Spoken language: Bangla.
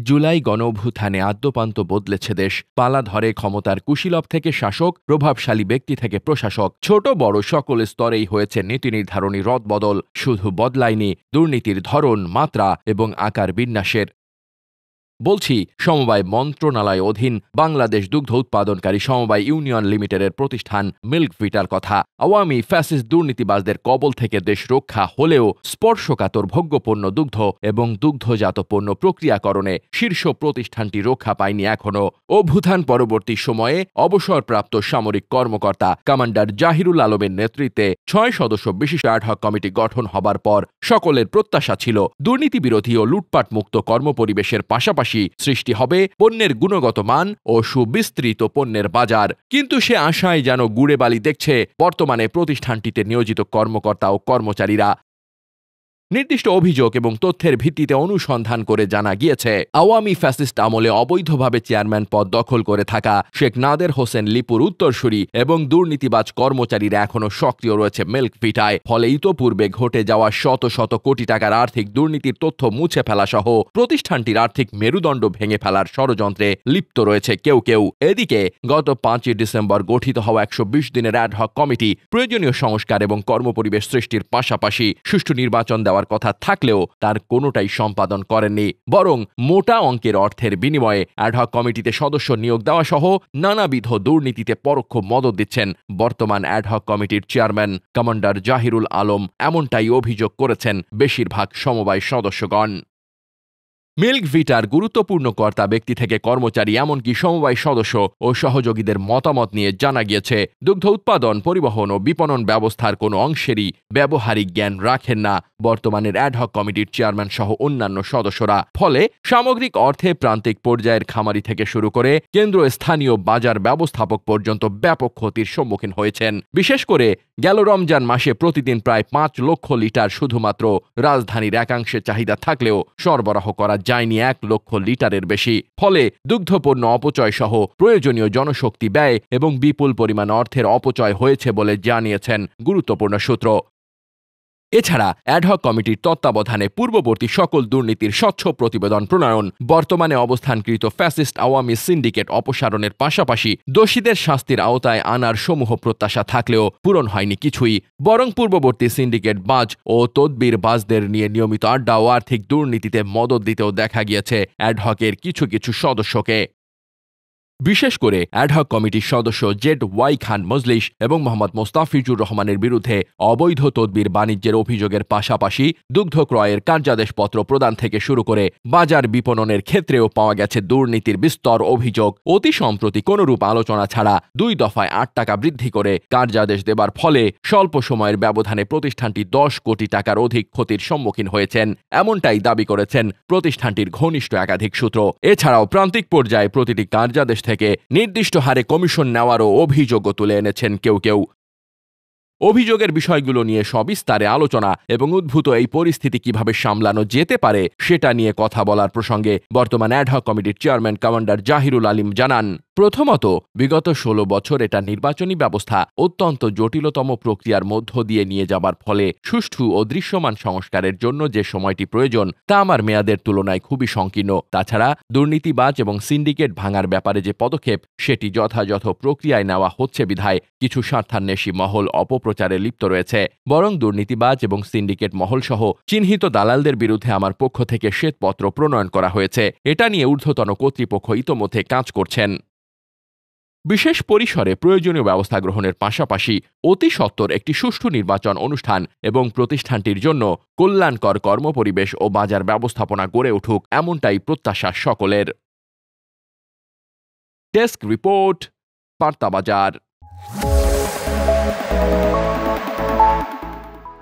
জুলাই গণঅভ্যুত্থানে আদ্যোপান্ত বদলেছে দেশ। পালা ধরে ক্ষমতার কুশীলব থেকে শাসক, প্রভাবশালী ব্যক্তি থেকে প্রশাসক, ছোট বড় সকল স্তরেই হয়েছে নীতি নির্ধারণী রদবদল। শুধু বদলায়নি দুর্নীতির ধরন, মাত্রা এবং আকার বিন্যাসের। বলছি সমবায় মন্ত্রণালয় অধীন বাংলাদেশ দুগ্ধ উৎপাদনকারী সমবায় ইউনিয়ন লিমিটেডের প্রতিষ্ঠান মিল্কভিটার কথা। আওয়ামী ফ্যাসিস্ট দুর্নীতিবাজদের কবল থেকে দেশ রক্ষা হলেও স্পর্শকাতর ভোগ্যপণ্য দুগ্ধ এবং দুগ্ধজাত পণ্য প্রক্রিয়াকরণে শীর্ষ প্রতিষ্ঠানটি রক্ষা পায়নি এখনও। অভ্যুত্থান পরবর্তী সময়ে অবসরপ্রাপ্ত সামরিক কর্মকর্তা কমান্ডার জাহিরুল আলমের নেতৃত্বে 6 সদস্য বিশিষ্ট অ্যাডহক কমিটি গঠন হবার পর সকলের প্রত্যাশা ছিল দুর্নীতি বিরোধী ও লুটপাট মুক্ত কর্মপরিবেশের পাশাপাশি সৃষ্টি হবে পণ্যের গুণগত মান ও সুবিস্তৃত পণ্যের বাজার। কিন্তু সে আশায় যেন গুড়ে বালি দেখছে বর্তমানে প্রতিষ্ঠানটিতে নিয়োজিত কর্মকর্তা ও কর্মচারীরা। নির্দিষ্ট অভিযোগ এবং তথ্যের ভিত্তিতে অনুসন্ধান করে জানা গিয়েছে, আওয়ামী ফ্যাসিস্ট আমলে অবৈধভাবে চেয়ারম্যান পদ দখল করে থাকা শেখ নাদের হোসেন লিপুর উত্তরসূরি এবং দুর্নীতিবাজ কর্মচারীরা এখনও সক্রিয় রয়েছে মিল্কভিটায়। ফলে ইতোপূর্বে ঘটে যাওয়া শত শত কোটি টাকার আর্থিক দুর্নীতির তথ্য মুছে ফেলা সহ প্রতিষ্ঠানটির আর্থিক মেরুদণ্ড ভেঙে ফেলার ষড়যন্ত্রে লিপ্ত রয়েছে কেউ কেউ। এদিকে গত 5 ডিসেম্বর গঠিত হওয়া 120 দিনের অ্যাডহক কমিটি প্রয়োজনীয় সংস্কার এবং কর্মপরিবেশ সৃষ্টির পাশাপাশি সুষ্ঠু নির্বাচন দেওয়ার কথা থাকলেও তার কোনোটাই সম্পাদন করেননি, বরং মোটা অঙ্কের অর্থের বিনিময়ে অ্যাডহক কমিটিতে সদস্য নিয়োগ দেওয়া সহ নানাবিধ দুর্নীতিতে পরোক্ষ মদত দিচ্ছেন বর্তমান অ্যাডহক কমিটির চেয়ারম্যান কমান্ডার জাহিরুল আলম। এমনটাই অভিযোগ করেছেন বেশিরভাগ সমবায় সদস্যগণ। মিল্কভিটার গুরুত্বপূর্ণ কর্তা ব্যক্তি থেকে কর্মচারী এমনকি সমবায় সদস্য ও সহযোগীদের মতামত নিয়ে জানা গিয়েছে, দুগ্ধ উৎপাদন, পরিবহন ও বিপণন ব্যবস্থার কোনো অংশেরই ব্যবহারিক জ্ঞান রাখেন না বর্তমানের অ্যাডহক কমিটির চেয়ারম্যান সহ অন্যান্য সদস্যরা। ফলে সামগ্রিক অর্থে প্রান্তিক পর্যায়ের খামারি থেকে শুরু করে কেন্দ্র স্থানীয় বাজার ব্যবস্থাপক পর্যন্ত ব্যাপক ক্ষতির সম্মুখীন হয়েছেন। বিশেষ করে গেল রমজান মাসে প্রতিদিন প্রায় 5 লক্ষ লিটার শুধুমাত্র রাজধানীর একাংশে চাহিদা থাকলেও সরবরাহ করা যায়নি 1 লক্ষ লিটারের বেশি। ফলে দুগ্ধপণ্য অপচয় সহ প্রয়োজনীয় জনশক্তি ব্যয় এবং বিপুল পরিমাণ অর্থের অপচয় হয়েছে বলে জানিয়েছেন গুরুত্বপূর্ণ সূত্র। এছাড়া অ্যাডহক কমিটির তত্ত্বাবধানে পূর্ববর্তী সকল দুর্নীতির স্বচ্ছ প্রতিবেদন প্রণয়ন, বর্তমানে অবস্থানকৃত ফ্যাসিস্ট আওয়ামী সিন্ডিকেট অপসারণের পাশাপাশি দোষীদের শাস্তির আওতায় আনার সমূহ প্রত্যাশা থাকলেও পূরণ হয়নি কিছুই, বরং পূর্ববর্তী সিন্ডিকেট বাজ ও তদবির বাজদের নিয়ে নিয়মিত আড্ডা ও আর্থিক দুর্নীতিতে মদত দিতেও দেখা গিয়েছে অ্যাডহকের কিছু কিছু সদস্যকে। বিশেষ করে অ্যাডহক কমিটির সদস্য জেড.ওয়াই খান মজলিস এবং মোহাম্মদ মোস্তাফিজুর রহমানের বিরুদ্ধে অবৈধ তদবির বাণিজ্যের অভিযোগের পাশাপাশি দুগ্ধ ক্রয়ের কার্যাদেশপত্র প্রদান থেকে শুরু করে বাজার বিপণনের ক্ষেত্রেও পাওয়া গেছে দুর্নীতির বিস্তর অভিযোগ। অতি সম্প্রতি কোনরূপ আলোচনা ছাড়া 2 দফায় 8 টাকা বৃদ্ধি করে কার্যাদেশ দেবার ফলে স্বল্প সময়ের ব্যবধানে প্রতিষ্ঠানটি 10 কোটি টাকার অধিক ক্ষতির সম্মুখীন হয়েছেন, এমনটাই দাবি করেছেন প্রতিষ্ঠানটির ঘনিষ্ঠ একাধিক সূত্র। এছাড়াও প্রান্তিক পর্যায়ে প্রতিটি কার্যাদেশ থেকে নির্দিষ্ট হারে কমিশন নেওয়ারও অভিযোগও তুলে এনেছেন কেউ কেউ। অভিযোগের বিষয়গুলো নিয়ে সবিস্তারে আলোচনা এবং উদ্ভূত এই পরিস্থিতি কিভাবে সামলানো যেতে পারে সেটা নিয়ে কথা বলার প্রসঙ্গে বর্তমান অ্যাডহক কমিটির চেয়ারম্যান কমান্ডার জাহিরুল আলম জানান, প্রথমত বিগত 16 বছর এটা নির্বাচনী ব্যবস্থা অত্যন্ত জটিলতম প্রক্রিয়ার মধ্য দিয়ে নিয়ে যাবার ফলে সুষ্ঠু ও দৃশ্যমান সংস্কারের জন্য যে সময়টি প্রয়োজন তা আমার মেয়াদের তুলনায় খুবই সংকীর্ণ। তাছাড়া দুর্নীতিবাজ এবং সিন্ডিকেট ভাঙার ব্যাপারে যে পদক্ষেপ সেটি যথাযথ প্রক্রিয়ায় নেওয়া হচ্ছে বিধায় কিছু স্বার্থান্বেষী মহল অপপ্রচারে লিপ্ত রয়েছে, বরং দুর্নীতিবাজ এবং সিন্ডিকেট মহল সহ চিহ্নিত দালালদের বিরুদ্ধে আমার পক্ষ থেকে শ্বেতপত্র প্রণয়ন করা হয়েছে। এটা নিয়ে ঊর্ধ্বতন কর্তৃপক্ষ ইতোমধ্যে কাজ করছেন। বিশেষ পরিসরে প্রয়োজনীয় ব্যবস্থা গ্রহণের পাশাপাশি অতি সত্বর একটি সুষ্ঠু নির্বাচন অনুষ্ঠান এবং প্রতিষ্ঠানটির জন্য কল্যাণকর কর্মপরিবেশ ও বাজার ব্যবস্থাপনা গড়ে উঠুক, এমনটাই প্রত্যাশা সকলের। ডেস্ক রিপোর্ট, বার্তা বাজার।